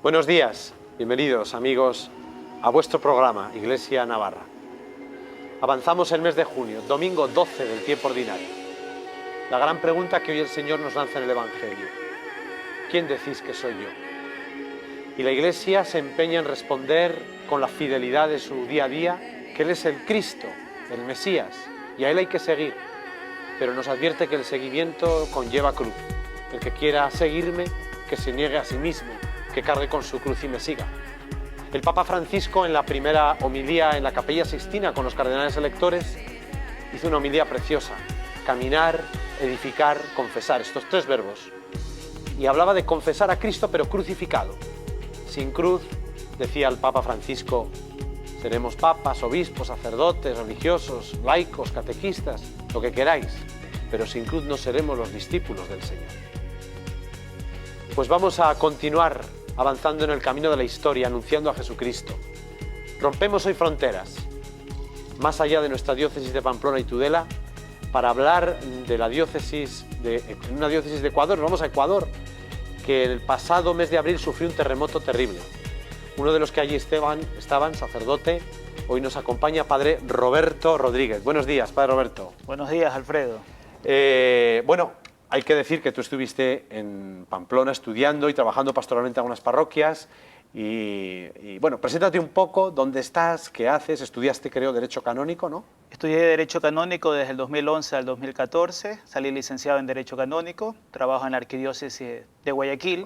Buenos días, bienvenidos amigos a vuestro programa Iglesia Navarra. Avanzamos el mes de junio, domingo 12 del tiempo ordinario. La gran pregunta que hoy el Señor nos lanza en el Evangelio: ¿quién decís que soy yo? Y la Iglesia se empeña en responder con la fidelidad de su día a día que Él es el Cristo, el Mesías, y a Él hay que seguir. Pero nos advierte que el seguimiento conlleva cruz. El que quiera seguirme, que se niegue a sí mismo, que cargue con su cruz y me siga. El Papa Francisco, en la primera homilía en la Capilla Sixtina con los cardenales electores, hizo una homilía preciosa: caminar, edificar, confesar, estos tres verbos. Y hablaba de confesar a Cristo pero crucificado. Sin cruz, decía el Papa Francisco, seremos papas, obispos, sacerdotes, religiosos, laicos, catequistas, lo que queráis, pero sin cruz no seremos los discípulos del Señor. Pues vamos a continuar avanzando en el camino de la historia, anunciando a Jesucristo. Rompemos hoy fronteras, más allá de nuestra diócesis de Pamplona y Tudela, para hablar de la diócesis una diócesis de Ecuador. Vamos a Ecuador, que el pasado mes de abril sufrió un terremoto terrible. Uno de los que allí estaban, sacerdote, hoy nos acompaña, Padre Roberto Rodríguez. Buenos días, Padre Roberto. Buenos días, Alfredo. Bueno, hay que decir que tú estuviste en Pamplona estudiando y trabajando pastoralmente en algunas parroquias. Y bueno, preséntate un poco, ¿dónde estás? ¿Qué haces? Estudiaste, creo, Derecho Canónico, ¿no? Estudié Derecho Canónico desde el 2011 al 2014, salí licenciado en Derecho Canónico, trabajo en la Arquidiócesis de Guayaquil.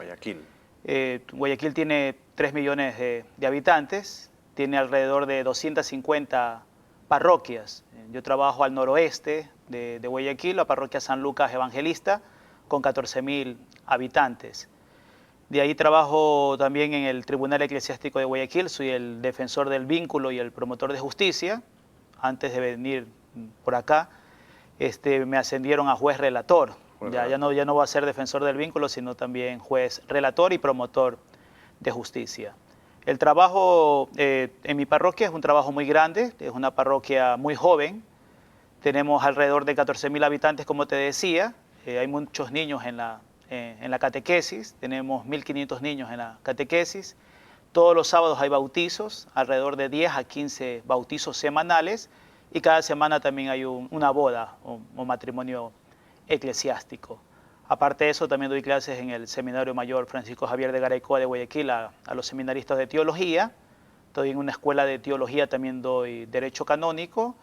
Guayaquil tiene 3 millones de habitantes, tiene alrededor de 250 parroquias. Yo trabajo al noroeste de Guayaquil, la parroquia San Lucas Evangelista, con 14.000 habitantes. De ahí trabajo también en el Tribunal Eclesiástico de Guayaquil, soy el defensor del vínculo y el promotor de justicia. Antes de venir por acá, me ascendieron a juez relator. Ya no voy a ser defensor del vínculo, sino también juez relator y promotor de justicia. El trabajo en mi parroquia es un trabajo muy grande, es una parroquia muy joven. Tenemos alrededor de 14.000 habitantes, como te decía. Hay muchos niños en la catequesis, tenemos 1.500 niños en la catequesis. Todos los sábados hay bautizos, alrededor de 10 a 15 bautizos semanales, y cada semana también hay una boda o matrimonio eclesiástico. Aparte de eso, también doy clases en el Seminario Mayor Francisco Javier de Garaycoa de Guayaquil a los seminaristas de teología. Estoy en una escuela de teología, también doy Derecho Canónico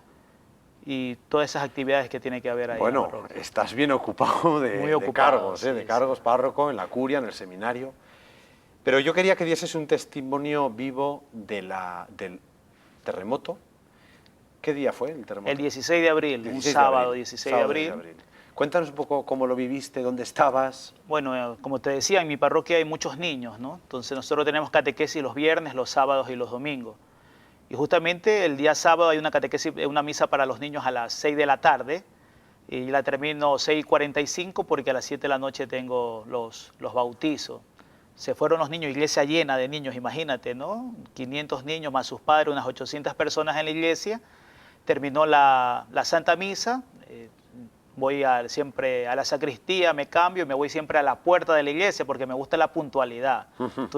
y todas esas actividades que tiene que haber ahí. Bueno, estás bien ocupado de cargos, sí, de cargos, párroco, en la curia, en el seminario. Pero yo quería que dieses un testimonio vivo del terremoto. ¿Qué día fue el terremoto? El 16 de abril, un sábado 16 de abril. Cuéntanos un poco cómo lo viviste, dónde estabas. Bueno, como te decía, en mi parroquia hay muchos niños, ¿no? Entonces nosotros tenemos catequesis los viernes, los sábados y los domingos. Y justamente el día sábado hay una catequesis, una misa para los niños a las 6 de la tarde, y la termino 6:45 porque a las 7 de la noche tengo los bautizos. Se fueron los niños, iglesia llena de niños, imagínate, ¿no? 500 niños más sus padres, unas 800 personas en la iglesia. Terminó la Santa Misa, voy siempre a la sacristía, me cambio y me voy siempre a la puerta de la iglesia porque me gusta la puntualidad.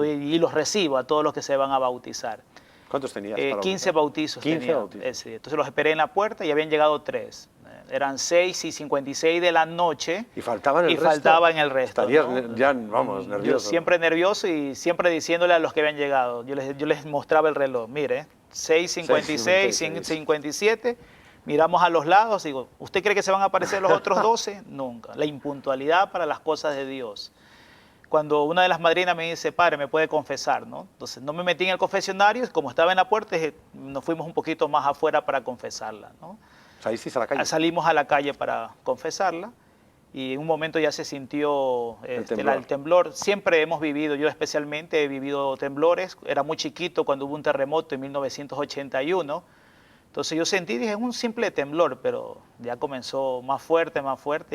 Y los recibo a todos los que se van a bautizar. ¿Cuántos tenías? 15 bautizos 15 tenía. bautizos. Entonces los esperé en la puerta y habían llegado 3. Eran 6:56 de la noche. Y faltaban el resto. Faltaban el resto. Estarías, ¿no? ya, vamos, nervioso. Yo siempre nervioso y siempre diciéndole a los que habían llegado. Yo les mostraba el reloj. Mire, 6:56, 6:57. Miramos a los lados y digo, ¿usted cree que se van a aparecer los otros 12? Nunca. La impuntualidad para las cosas de Dios. Cuando una de las madrinas me dice, padre, ¿me puede confesar? ¿no? Entonces no me metí en el confesionario, como estaba en la puerta, nos fuimos un poquito más afuera para confesarla. ¿no? ¿Saliste a la calle? Salimos a la calle para confesarla y en un momento ya se sintió el temblor. Siempre hemos vivido, yo especialmente he vivido temblores. Era muy chiquito cuando hubo un terremoto en 1981. Entonces yo sentí, dije, es un simple temblor, pero ya comenzó más fuerte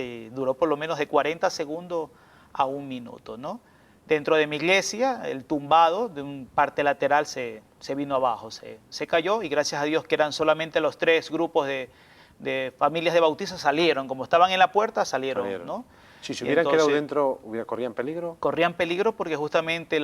y duró por lo menos de 40 segundos a 1 minuto, ¿no? Dentro de mi iglesia, el tumbado de un parte lateral se vino abajo, se cayó y gracias a Dios que eran solamente los 3 grupos de familias de bautizos salieron, como estaban en la puerta, salieron. ¿no? Si se hubieran quedado dentro, ¿corrían peligro? Corrían peligro porque justamente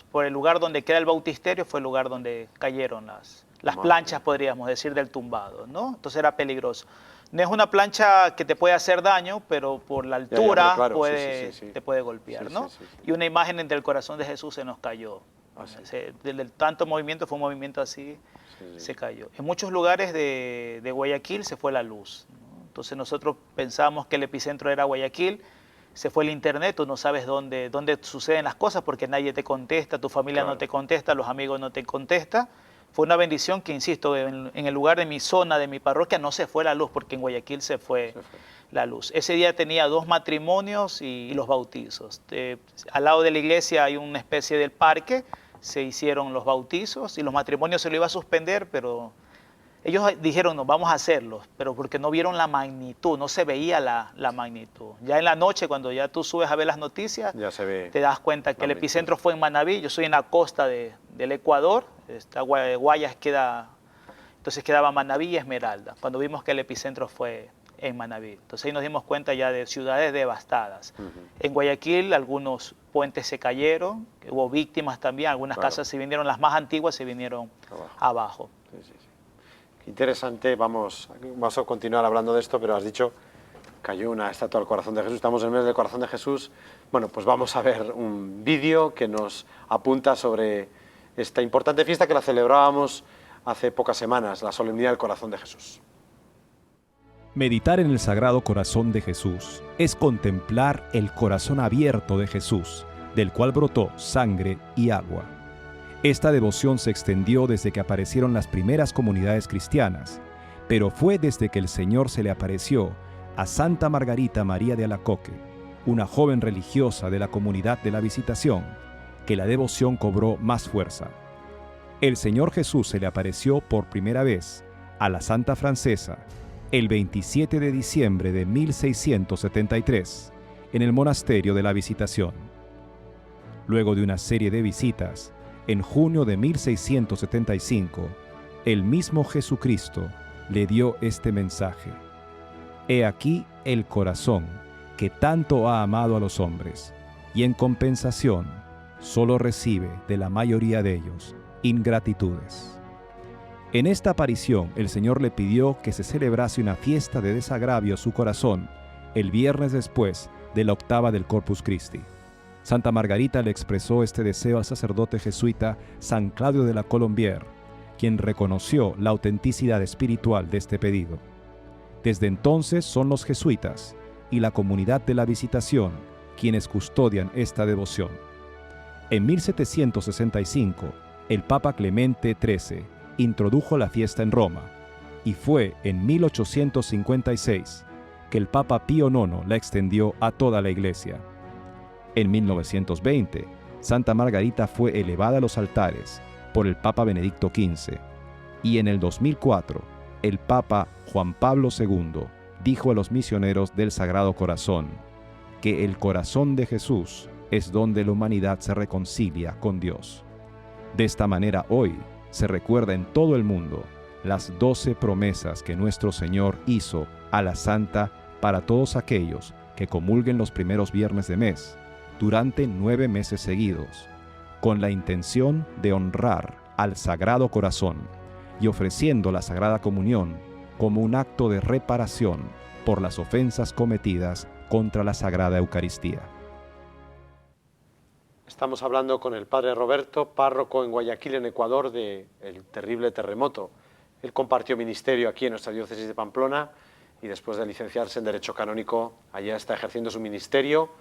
por el lugar donde queda el bautisterio fue el lugar donde cayeron las planchas, podríamos decir, del tumbado, ¿no? Entonces era peligroso. No es una plancha que te puede hacer daño, pero por la altura claro, te puede golpear, ¿no? Y una imagen entre el corazón de Jesús se nos cayó. Del tanto movimiento, fue un movimiento así, se cayó. En muchos lugares de Guayaquil se fue la luz, ¿no? Entonces nosotros pensábamos que el epicentro era Guayaquil, se fue el internet, tú no sabes dónde suceden las cosas porque nadie te contesta, tu familia no te contesta, los amigos no te contestan. Fue una bendición que, insisto, en el lugar de mi zona, de mi parroquia, no se fue la luz, porque en Guayaquil se fue la luz. Ese día tenía 2 matrimonios y los bautizos. Al lado de la iglesia hay una especie del parque, se hicieron los bautizos y los matrimonios se lo iba a suspender, pero ellos dijeron, no, vamos a hacerlos, pero porque no vieron la magnitud, no se veía la magnitud. Ya en la noche, cuando ya tú subes a ver las noticias, ya se ve, te das cuenta que el epicentro fue en Manabí. Yo soy en la costa del Ecuador, Guayas entonces quedaba Manabí y Esmeralda, cuando vimos que el epicentro fue en Manabí. Entonces ahí nos dimos cuenta ya de ciudades devastadas. En Guayaquil algunos puentes se cayeron, hubo víctimas también, algunas casas se vinieron, las más antiguas se vinieron abajo. Interesante, vamos a continuar hablando de esto, pero has dicho, cayó una estatua al corazón de Jesús, estamos en el mes del corazón de Jesús. Bueno, pues vamos a ver un vídeo que nos apunta sobre esta importante fiesta que la celebrábamos hace pocas semanas, la solemnidad del corazón de Jesús. Meditar en el Sagrado Corazón de Jesús es contemplar el corazón abierto de Jesús, del cual brotó sangre y agua. Esta devoción se extendió desde que aparecieron las primeras comunidades cristianas, pero fue desde que el Señor se le apareció a Santa Margarita María de Alacoque, una joven religiosa de la comunidad de la Visitación, que la devoción cobró más fuerza. El Señor Jesús se le apareció por primera vez a la Santa Francesa el 27 de diciembre de 1673 en el monasterio de la Visitación. Luego de una serie de visitas, en junio de 1675, el mismo Jesucristo le dio este mensaje: «He aquí el corazón que tanto ha amado a los hombres, y en compensación solo recibe de la mayoría de ellos ingratitudes». En esta aparición, el Señor le pidió que se celebrase una fiesta de desagravio a su corazón el viernes después de la octava del Corpus Christi. Santa Margarita le expresó este deseo al sacerdote jesuita San Claudio de la Colombière, quien reconoció la autenticidad espiritual de este pedido. Desde entonces son los jesuitas y la comunidad de la Visitación quienes custodian esta devoción. En 1765, el Papa Clemente XIII introdujo la fiesta en Roma, y fue en 1856 que el Papa Pío IX la extendió a toda la Iglesia. En 1920, Santa Margarita fue elevada a los altares por el Papa Benedicto XV, y en el 2004, el Papa Juan Pablo II dijo a los misioneros del Sagrado Corazón que el corazón de Jesús es donde la humanidad se reconcilia con Dios. De esta manera hoy se recuerda en todo el mundo las 12 promesas que nuestro Señor hizo a la Santa para todos aquellos que comulguen los primeros viernes de mes durante 9 meses seguidos, con la intención de honrar al Sagrado Corazón y ofreciendo la Sagrada Comunión como un acto de reparación por las ofensas cometidas contra la Sagrada Eucaristía. Estamos hablando con el padre Roberto, párroco en Guayaquil, en Ecuador, del terrible terremoto. Él compartió ministerio aquí en nuestra diócesis de Pamplona y después de licenciarse en Derecho Canónico, allá está ejerciendo su ministerio,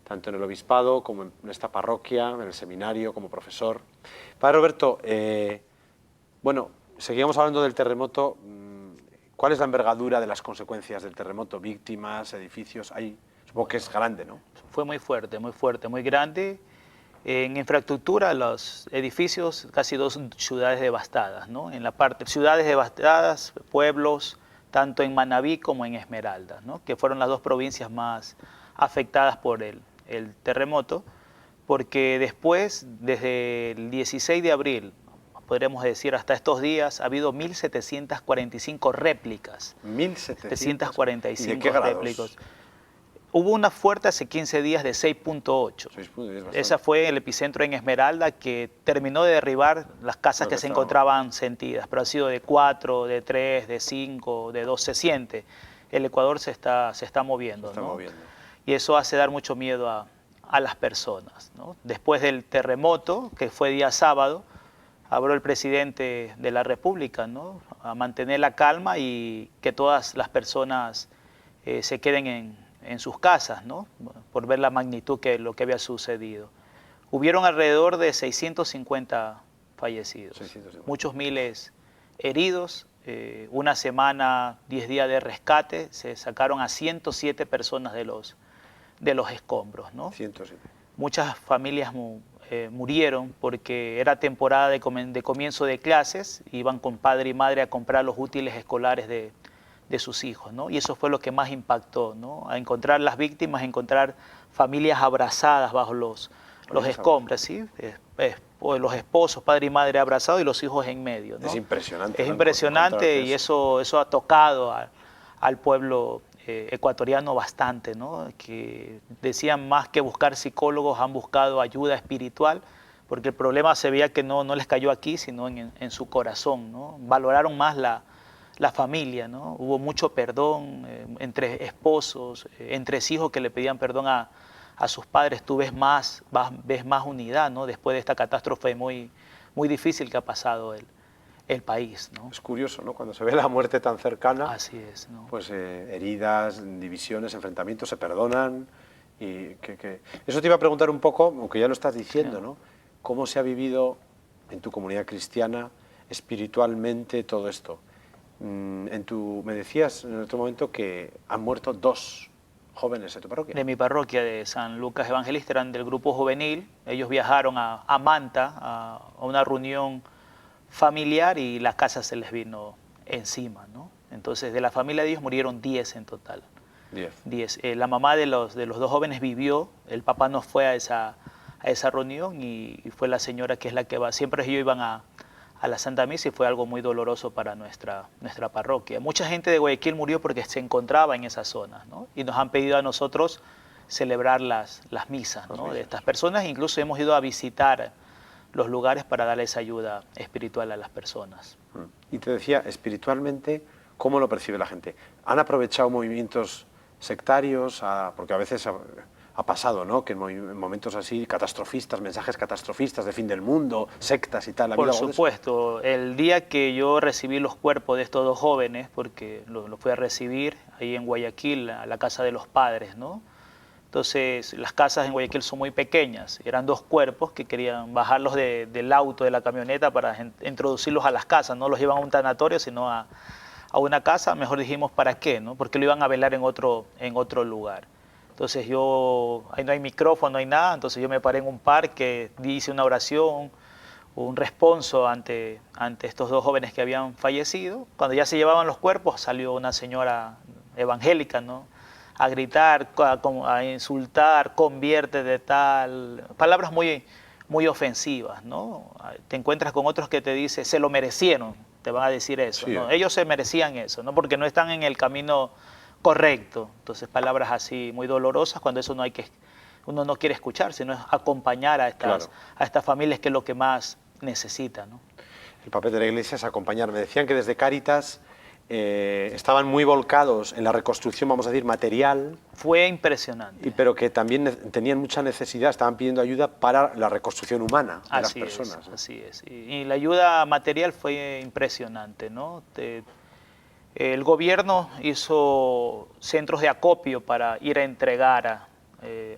tanto en el obispado como en esta parroquia, en el seminario, como profesor. Padre Roberto, bueno, seguíamos hablando del terremoto. ¿Cuál es la envergadura de las consecuencias del terremoto? ¿Víctimas, edificios? Supongo que es grande, ¿no? Fue muy fuerte, muy grande. En infraestructura, los edificios, casi 2 ciudades devastadas, ¿no? En la parte, ciudades devastadas, pueblos, tanto en Manabí como en Esmeralda, ¿no? Que fueron las 2 provincias más afectadas por el terremoto, porque después, desde el 16 de abril, podríamos decir hasta estos días, ha habido 1.745 réplicas. 1.745 réplicas. Hubo una fuerte hace 15 días de 6.8. Esa fue el epicentro en Esmeralda, que terminó de derribar las casas que se encontraban sentidas, pero ha sido de 4, de 3, de 5, de 2, se siente. El Ecuador se está moviendo, ¿no? Y eso hace dar mucho miedo a las personas, ¿no? Después del terremoto, que fue día sábado, habló el presidente de la República, ¿no? A mantener la calma y que todas las personas se queden en sus casas, ¿no? Por ver la magnitud de lo que había sucedido. Hubieron alrededor de 650 fallecidos, 650. Muchos miles heridos. Una semana, 10 días de rescate, se sacaron a 107 personas de los escombros, ¿no? 107. Muchas familias murieron porque era temporada de comienzo de clases, iban con padre y madre a comprar los útiles escolares de sus hijos, ¿no? Y eso fue lo que más impactó, ¿no? A encontrar las víctimas, a encontrar familias abrazadas bajo los escombros, ¿sí? Los esposos, padre y madre abrazados y los hijos en medio, ¿no? Es impresionante. Es impresionante y eso ha tocado al pueblo ecuatoriano bastante, ¿no? Que decían más que buscar psicólogos, han buscado ayuda espiritual, porque el problema se veía que no les cayó aquí, sino en su corazón, ¿no? Valoraron más la familia, ¿no? Hubo mucho perdón entre esposos, entre hijos que le pedían perdón a sus padres. Tú ves más unidad, ¿no? Después de esta catástrofe muy difícil que ha pasado el país, ¿no? Es curioso, ¿no? Cuando se ve la muerte tan cercana, así es, ¿no? Pues heridas, divisiones, enfrentamientos se perdonan. Y Eso te iba a preguntar un poco, aunque ya lo estás diciendo, sí, ¿no? ¿Cómo se ha vivido en tu comunidad cristiana espiritualmente todo esto? Me decías en otro momento que han muerto 2 jóvenes de tu parroquia. De mi parroquia, de San Lucas Evangelista, eran del grupo juvenil. Ellos viajaron a Manta a una reunión familiar y la casa se les vino encima, ¿no? Entonces, de la familia de ellos murieron 10 en total. 10. La mamá de los 2 jóvenes vivió, el papá no fue a esa reunión y fue la señora que es la que va. Siempre ellos iban a la Santa Misa y fue algo muy doloroso para nuestra parroquia. Mucha gente de Guayaquil murió porque se encontraba en esa zona, ¿no? Y nos han pedido a nosotros celebrar las misas, ¿no? De estas personas. Incluso hemos ido a visitar los lugares para darles ayuda espiritual a las personas. Y te decía, espiritualmente, ¿cómo lo percibe la gente? ¿Han aprovechado movimientos sectarios? Porque a veces ha pasado, ¿no? Que en momentos así, catastrofistas, mensajes catastrofistas de fin del mundo, sectas y tal. Por supuesto. El día que yo recibí los cuerpos de estos 2 jóvenes, porque los fui a recibir ahí en Guayaquil, a la casa de los padres, ¿no? Entonces, las casas en Guayaquil son muy pequeñas. Eran 2 cuerpos que querían bajarlos del auto, de la camioneta, para introducirlos a las casas. No los iban a un tanatorio, sino a una casa. Mejor dijimos, ¿para qué? ¿No? Porque lo iban a velar en otro lugar. Entonces ahí no hay micrófono, no hay nada. Entonces yo me paré en un parque, hice una oración, un responso ante estos 2 jóvenes que habían fallecido. Cuando ya se llevaban los cuerpos, salió una señora evangélica, ¿no? A gritar, a insultar, conviértete, tal, palabras muy ofensivas, ¿no? Te encuentras con otros que te dicen, se lo merecieron, te van a decir eso, sí, ¿no? Ellos se merecían eso, ¿no? Porque no están en el camino correcto. Entonces, palabras así muy dolorosas, cuando eso uno no quiere escuchar, sino es acompañar a estas familias, que es lo que más necesitan, ¿no? El papel de la Iglesia es acompañar. Me decían que desde Cáritas estaban muy volcados en la reconstrucción, vamos a decir, material. Fue impresionante. Pero que también tenían mucha necesidad, estaban pidiendo ayuda para la reconstrucción humana de las personas. Así es. Y la ayuda material fue impresionante, ¿no? El gobierno hizo centros de acopio para ir a entregar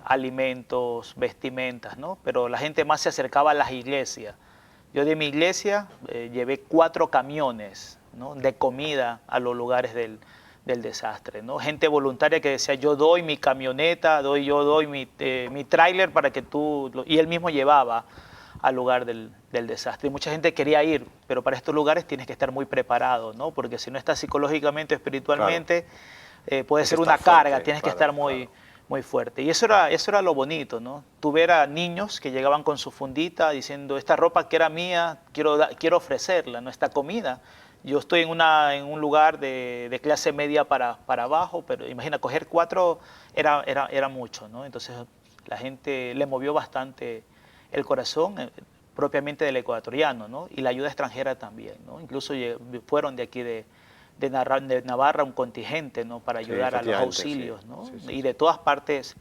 alimentos, vestimentas, ¿no? Pero la gente más se acercaba a las iglesias. Yo de mi iglesia llevé 4 camiones, ¿no? De comida a los lugares del desastre, ¿no? Gente voluntaria que decía, yo doy mi camioneta, yo doy mi tráiler para que tú... Y él mismo llevaba al lugar del desastre. Y mucha gente quería ir, pero para estos lugares tienes que estar muy preparado, ¿no? Porque si no estás psicológicamente, espiritualmente, puede ser una carga, tienes que estar muy fuerte. Y eso era lo bonito, ¿no? Tú ver a niños que llegaban con su fundita diciendo, esta ropa que era mía, quiero ofrecerla, ¿no? Esta comida, yo estoy en un lugar de clase media para abajo, pero imagina, coger 4 era mucho, ¿no? Entonces la gente le movió bastante el corazón, propiamente del ecuatoriano, ¿no? Y la ayuda extranjera también, ¿no? Incluso fueron de aquí de Navarra un contingente, ¿no? Para ayudar a los auxilios, ¿no? Y de todas partes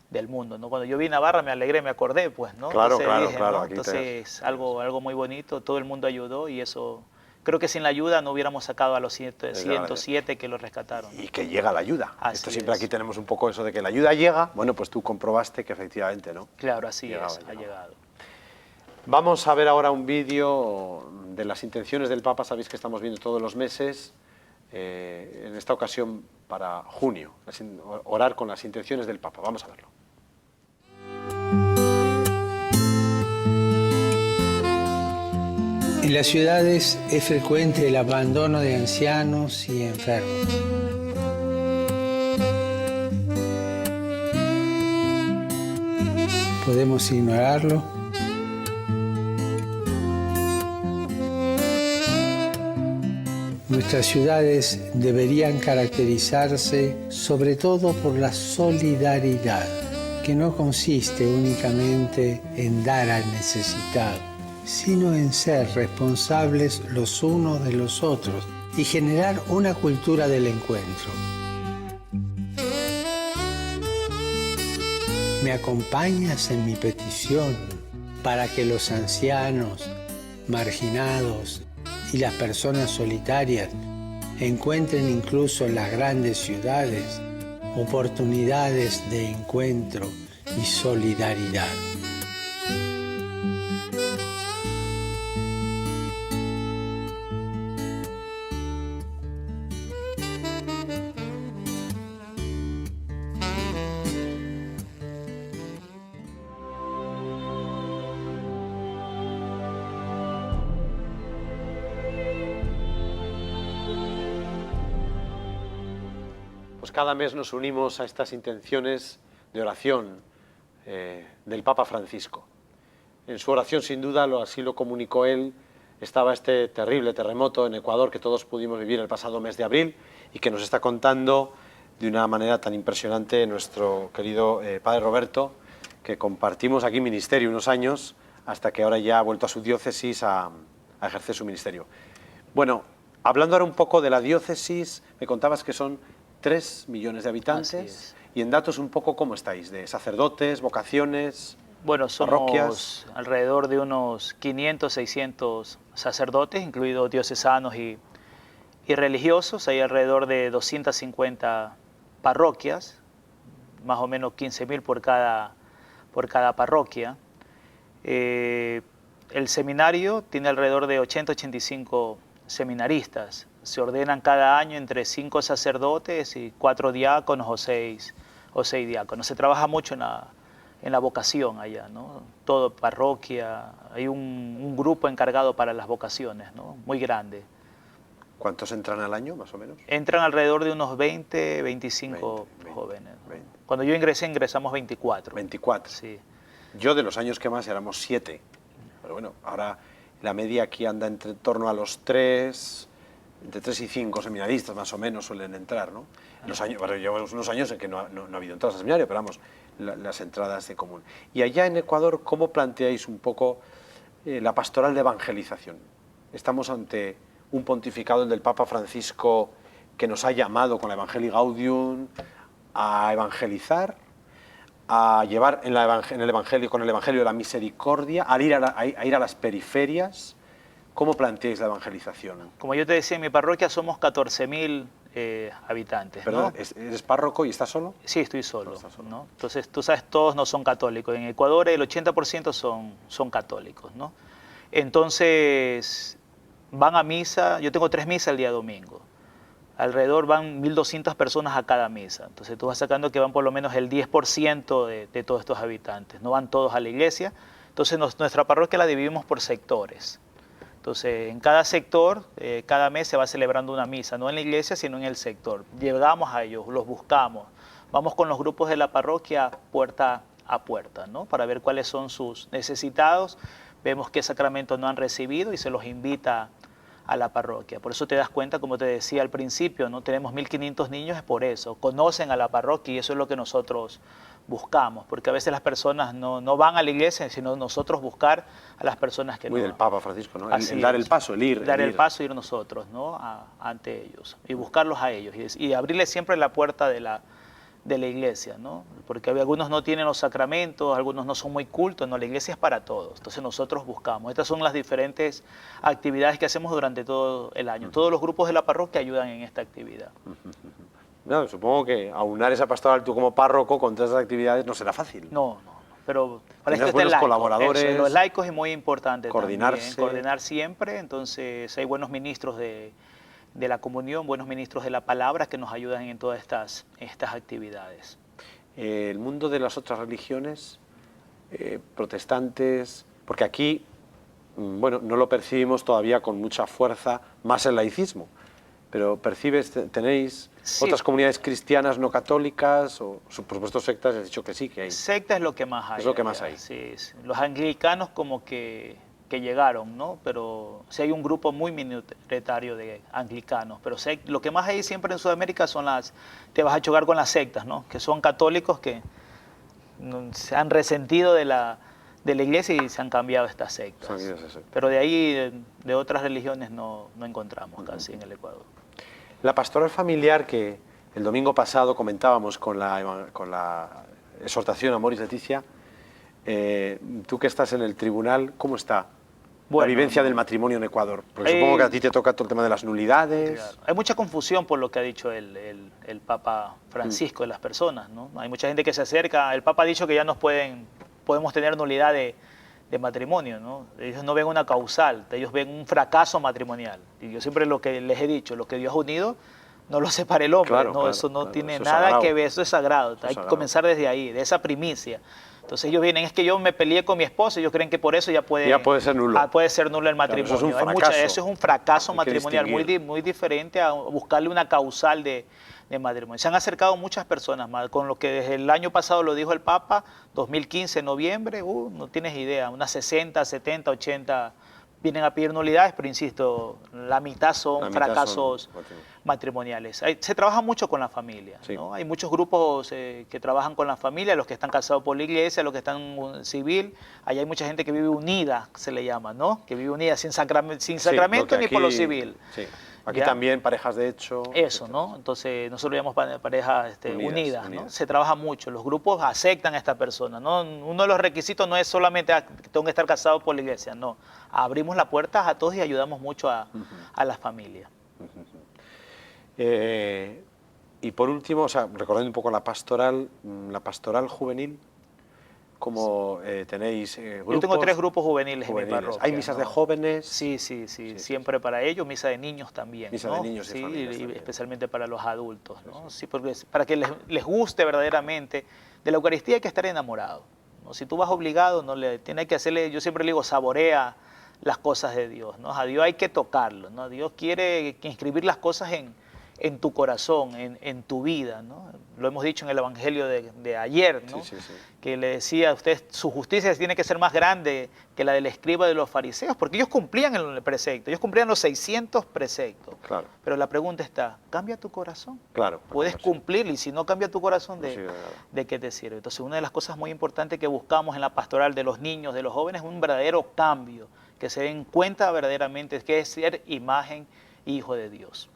del mundo, ¿no? Cuando yo vi Navarra me alegré, me acordé, pues, ¿no? Claro, Entonces, claro, dije, claro. ¿no? Entonces, algo muy bonito, todo el mundo ayudó y eso, creo que sin la ayuda no hubiéramos sacado a los 107 que lo rescataron, ¿no? Y que llega la ayuda. Así Esto siempre es. aquí tenemos un poco eso de que la ayuda llega. Bueno, pues tú comprobaste que efectivamente, ¿no? Claro, así Llegaba, ha llegado. Vamos a ver ahora un vídeo de las intenciones del Papa. Sabéis que estamos viendo todos los meses, en esta ocasión para junio, orar con las intenciones del Papa. Vamos a verlo. En las ciudades es frecuente el abandono de ancianos y enfermos. ¿Podemos ignorarlo? Nuestras ciudades deberían caracterizarse sobre todo por la solidaridad, que no consiste únicamente en dar al necesitado, sino en ser responsables los unos de los otros y generar una cultura del encuentro. ¿Me acompañas en mi petición para que los ancianos, marginados y las personas solitarias encuentren incluso en las grandes ciudades oportunidades de encuentro y solidaridad? Pues cada mes nos unimos a estas intenciones de oración del Papa Francisco. En su oración, sin duda, así lo comunicó él, estaba este terrible terremoto en Ecuador que todos pudimos vivir el pasado mes de abril y que nos está contando de una manera tan impresionante nuestro querido Padre Roberto, que compartimos aquí ministerio unos años hasta que ahora ya ha vuelto a su diócesis a ejercer su ministerio. Bueno, hablando ahora un poco de la diócesis, me contabas que son 3 millones de habitantes. Y en datos un poco, ¿cómo estáis? ¿De sacerdotes, vocaciones, bueno, somos parroquias? Alrededor de unos 500, 600 sacerdotes, incluidos diocesanos y religiosos. Hay alrededor de 250 parroquias, más o menos 15.000 por cada parroquia. El seminario tiene alrededor de 80-85 seminaristas. Se ordenan cada año entre 5 sacerdotes y 4 diáconos o 6 diáconos. Se trabaja mucho en la vocación allá, ¿no? Todo parroquia, hay un grupo encargado para las vocaciones, ¿no? Muy grande. ¿Cuántos entran al año, más o menos? Entran alrededor de unos 20, 25 jóvenes, ¿no? 20. Cuando yo ingresé, ingresamos 24. 24. Sí. Yo de los años que más éramos 7. Pero bueno, ahora la media aquí anda en torno a los 3... Entre 3 y 5 seminaristas más o menos suelen entrar, ¿no? Bueno, llevamos unos años en que no ha habido entradas al seminario, pero vamos, las entradas de común. Y allá en Ecuador, ¿cómo planteáis un poco la pastoral de evangelización? Estamos ante un pontificado, el del Papa Francisco, que nos ha llamado con la Evangelii Gaudium a evangelizar, a llevar en el Evangelio, con el Evangelio de la misericordia, a ir a las periferias. ¿Cómo planteáis la evangelización? Como yo te decía, en mi parroquia somos 14.000 habitantes. Perdón, ¿no? ¿eres párroco y estás solo? Sí, estoy solo, ¿no? Entonces, tú sabes, todos no son católicos. En Ecuador el 80% son católicos, ¿no? Entonces, van a misa. Yo tengo 3 misas el día domingo. Alrededor van 1.200 personas a cada misa. Entonces, tú vas sacando que van por lo menos el 10% de todos estos habitantes. No van todos a la iglesia. Entonces, nuestra parroquia la dividimos por sectores. Entonces, en cada sector, cada mes se va celebrando una misa, no en la iglesia, sino en el sector. Llegamos a ellos, los buscamos, vamos con los grupos de la parroquia puerta a puerta, ¿no? Para ver cuáles son sus necesitados, vemos qué sacramentos no han recibido y se los invita a la parroquia. Por eso te das cuenta, como te decía al principio, ¿no? Tenemos 1.500 niños, es por eso. Conocen a la parroquia y eso es lo que nosotros buscamos, porque a veces las personas no van a la iglesia, sino nosotros buscar a las personas que Muy no del van. Papa Francisco, ¿no? Así El dar es. el paso, el ir. Dar el paso, ir nosotros, ¿no? Ante ellos y buscarlos a ellos y abrirles siempre la puerta de la iglesia, ¿no? Porque algunos no tienen los sacramentos, algunos no son muy cultos, no, la iglesia es para todos, entonces nosotros buscamos. Estas son las diferentes actividades que hacemos durante todo el año. Todos los grupos de la parroquia ayudan en esta actividad. No, supongo que aunar esa pastoral tú como párroco con todas esas actividades no será fácil. No, pero para esto está buenos el laico. colaboradores, Eso, los laicos es muy importante coordinarse. también, coordinar siempre, entonces hay buenos ministros de la comunión, buenos ministros de la palabra que nos ayudan en todas estas actividades. El mundo de las otras religiones, protestantes, porque aquí, bueno, no lo percibimos todavía con mucha fuerza, más el laicismo, pero tenéis Sí. otras comunidades cristianas no católicas, o por supuesto sectas, has dicho que sí, que hay. Secta es lo que más hay. Es lo que allá, más hay. Sí, sí. Los anglicanos como que llegaron, ¿no? Pero sí hay un grupo muy minoritario de anglicanos, pero lo que más hay siempre en Sudamérica son te vas a chocar con las sectas, ¿no? Que son católicos que se han resentido de la iglesia y se han cambiado estas sectas. Pero de ahí, de otras religiones no encontramos casi en el Ecuador. La pastoral familiar que el domingo pasado comentábamos con la exhortación Amoris Laetitia, tú que estás en el tribunal, ¿cómo está la vivencia del matrimonio en Ecuador? Porque supongo que a ti te toca todo el tema de las nulidades. Claro. Hay mucha confusión por lo que ha dicho el Papa Francisco de las personas, ¿no? Hay mucha gente que se acerca. El Papa ha dicho que ya podemos tener nulidad de matrimonio, ¿no? Ellos no ven una causal, ellos ven un fracaso matrimonial. Y yo siempre lo que les he dicho, lo que Dios ha unido, no lo separe el hombre, Claro, ¿no? Eso no tiene eso es nada sagrado. que ver, eso es sagrado. Hay que comenzar desde ahí, de esa primicia. Entonces ellos vienen, es que yo me peleé con mi esposo, ellos creen que por eso ya puede ser nulo. Puede ser nulo el matrimonio. Claro, eso es un fracaso matrimonial muy diferente a buscarle una causal de matrimonio. Se han acercado muchas personas más, con lo que desde el año pasado lo dijo el Papa, 2015, noviembre, no tienes idea, unas 60, 70, 80 vienen a pedir nulidades, pero insisto, la mitad son fracasos matrimoniales. Se trabaja mucho con la familia, sí. ¿No? Hay muchos grupos que trabajan con la familia, los que están casados por la iglesia, los que están civil. Allá hay mucha gente que vive unida, se le llama, ¿no? Que vive unida sin sacramento ni por lo civil. Sí. Aquí ¿ya? También parejas de hecho. Eso, ¿no? Entonces nosotros llamamos parejas unidas, ¿no? Se trabaja mucho, los grupos aceptan a esta persona, ¿no? Uno de los requisitos no es solamente que tengo que estar casado por la iglesia, no. Abrimos las puertas a todos y ayudamos mucho a las familias. Y por último, o sea, recordando un poco la pastoral juvenil, como tenéis grupos. Yo tengo 3 grupos juveniles en mi parroquia. ¿Hay misas de jóvenes? Sí, siempre para ellos, misa de niños también. Misa de niños y familias y especialmente para los adultos, ¿no? Sí, porque para que les guste verdaderamente, de la Eucaristía hay que estar enamorado, ¿no? Si tú vas obligado, tienes que hacerle, yo siempre le digo, saborea las cosas de Dios, ¿no? A Dios hay que tocarlo, ¿no? Dios quiere inscribir las cosas en tu corazón, en tu vida, ¿no? Lo hemos dicho en el Evangelio de ayer, ¿no? Sí. Que le decía a usted, su justicia tiene que ser más grande que la del escriba de los fariseos, porque ellos cumplían el precepto, ellos cumplían los 600 preceptos. Claro. Pero la pregunta está, ¿cambia tu corazón? Claro. Puedes cumplir, y si no cambia tu corazón, ¿de qué te sirve? Entonces, una de las cosas muy importantes que buscamos en la pastoral de los niños, de los jóvenes, es un verdadero cambio, que se den cuenta verdaderamente que es ser imagen y hijo de Dios.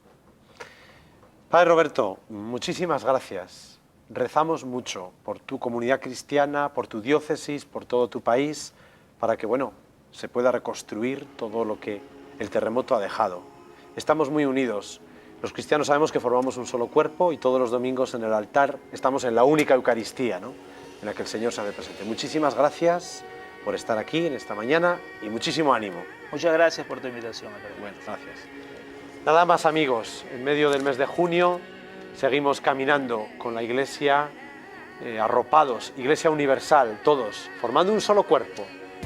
Padre Roberto, muchísimas gracias. Rezamos mucho por tu comunidad cristiana, por tu diócesis, por todo tu país, para que, bueno, se pueda reconstruir todo lo que el terremoto ha dejado. Estamos muy unidos. Los cristianos sabemos que formamos un solo cuerpo y todos los domingos en el altar estamos en la única Eucaristía, ¿no? En la que el Señor se hace presente. Muchísimas gracias por estar aquí en esta mañana y muchísimo ánimo. Muchas gracias por tu invitación. Bueno, gracias. Nada más, amigos, en medio del mes de junio seguimos caminando con la Iglesia, arropados, Iglesia universal, todos, formando un solo cuerpo,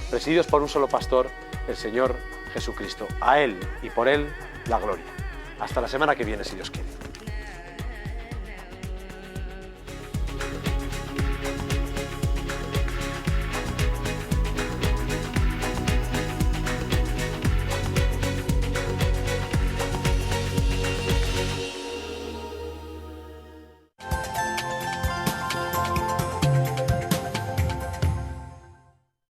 presididos por un solo pastor, el Señor Jesucristo. A Él y por Él la gloria. Hasta la semana que viene, si Dios quiere.